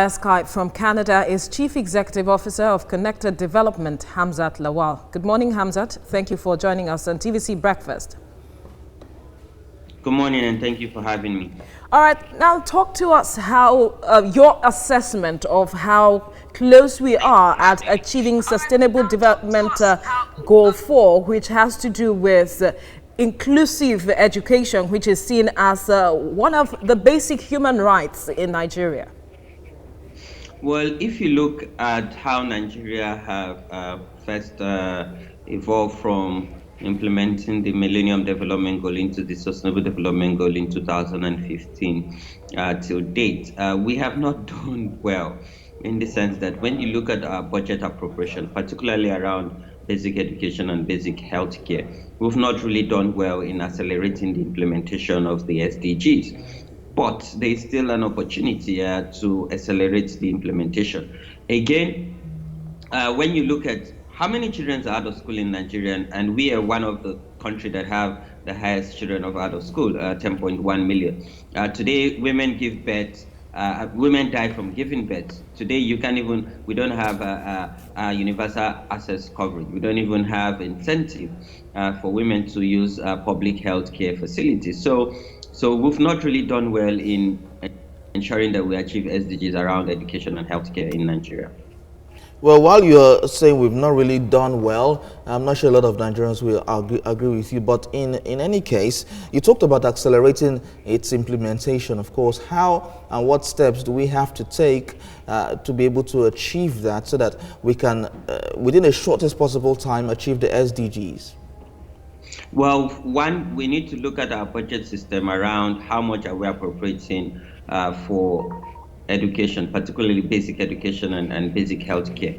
Skype from Canada is Chief Executive Officer of Connected Development, Hamzat Lawal. Good morning, Hamzat. Thank you for joining us on TVC Breakfast. Good morning, and thank you for having me. All right, now talk to us how your assessment of how close we are at achieving Sustainable Development Goal 4, which has to do with inclusive education, which is seen as one of the basic human rights in Nigeria. Well, if you look at how Nigeria have first evolved from implementing the Millennium Development Goal into the Sustainable Development Goal in 2015 till date, we have not done well, in the sense that when you look at our budget appropriation, particularly around basic education and basic health care, we've not really done well in accelerating the implementation of the SDGs. But there is still an opportunity to accelerate the implementation. Again, when you look at how many children are out of school in Nigeria, and we are one of the countries that have the highest children of out of school, 10.1 million. Today, women give birth. Women die from giving birth. Today, we don't have a universal access coverage. We don't even have incentive for women to use public health care facilities. So we've not really done well in ensuring that we achieve SDGs around education and healthcare in Nigeria. Well, while you're saying we've not really done well, I'm not sure a lot of Nigerians will agree with you, but in any case, you talked about accelerating its implementation. Of course, how and what steps do we have to take to be able to achieve that so that we can, within the shortest possible time, achieve the SDGs? Well, one, we need to look at our budget system around how much are we appropriating for education, particularly basic education and basic healthcare.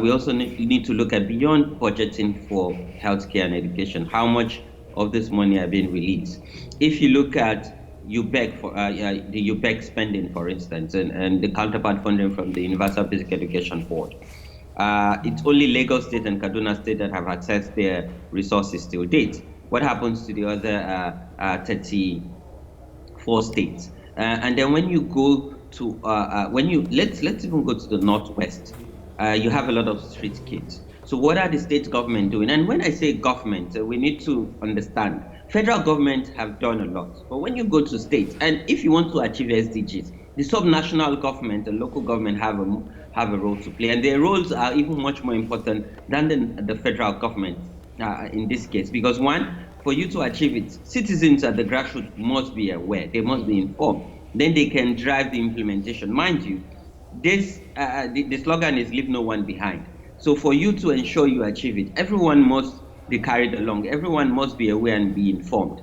We also need to look at beyond budgeting for healthcare and education, how much of this money are being released. If you look at UBEC, the UBEC spending, for instance, and the counterpart funding from the Universal Basic Education Board, it's only Lagos State and Kaduna State that have accessed their resources till date. What happens to the other 34 states? And then when you go to let's even go to the Northwest, you have a lot of street kids. So what are the state government doing? And when I say government, we need to understand federal government have done a lot, but when you go to states, and if you want to achieve SDGs, the subnational government and local government have a role to play, and their roles are even much more important than the federal government in this case, because one, for you to achieve it, citizens at the grassroots must be aware, they must be informed. Then they can drive the implementation. Mind you, the slogan is leave no one behind. So for you to ensure you achieve it, everyone must be carried along. Everyone must be aware and be informed.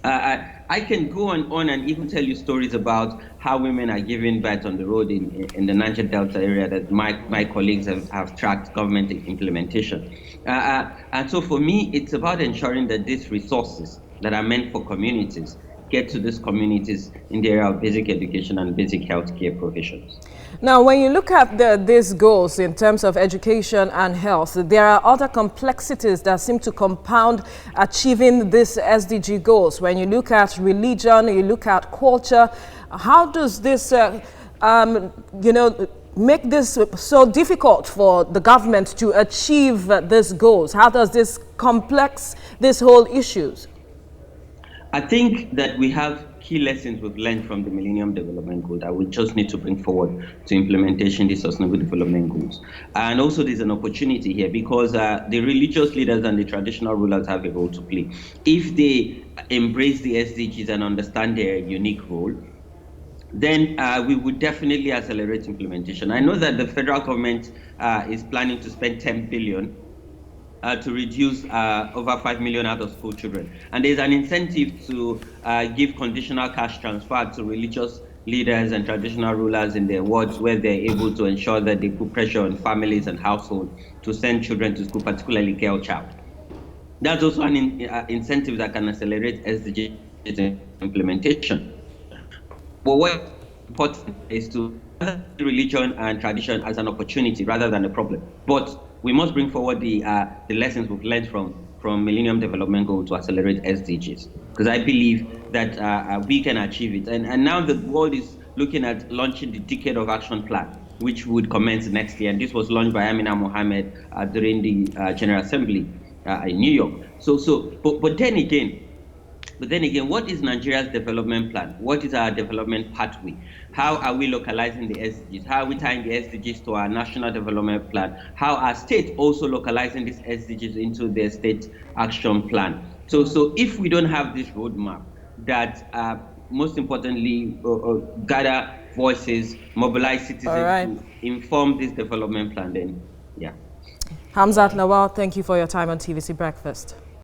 I can go on and even tell you stories about how women are giving birth on the road in the Niger Delta area that my colleagues have tracked government implementation. And so for me, it's about ensuring that these resources that are meant for communities get to these communities in the area of basic education and basic healthcare provisions. Now, when you look at these goals in terms of education and health, there are other complexities that seem to compound achieving these SDG goals. When you look at religion, you look at culture, how does this, make this so difficult for the government to achieve these goals? How does this complex these whole issues? I think that we have key lessons we've learned from the Millennium Development Goal that we just need to bring forward to implementation of the Sustainable Development Goals. And also there's an opportunity here because the religious leaders and the traditional rulers have a role to play. If they embrace the SDGs and understand their unique role, then we would definitely accelerate implementation. I know that the federal government is planning to spend 10 billion to reduce over 5 million out-of-school children. And there's an incentive to give conditional cash transfer to religious leaders and traditional rulers in their wards where they're able to ensure that they put pressure on families and households to send children to school, particularly girl child. That's also an incentive that can accelerate SDG implementation. But what's important is to see religion and tradition as an opportunity rather than a problem. But we must bring forward the lessons we've learned from Millennium Development Goal to accelerate SDGs, because I believe that we can achieve it. And now the world is looking at launching the Decade of Action Plan, which would commence next year. And this was launched by Amina Mohammed during the General Assembly in New York. But then again, what is Nigeria's development plan? What is our development pathway? How are we localizing the SDGs? How are we tying the SDGs to our national development plan? How are states also localizing these SDGs into their state action plan? So if we don't have this roadmap that most importantly gather voices, mobilize citizens to inform this development plan, then yeah. Hamzat Lawal, thank you for your time on TVC Breakfast.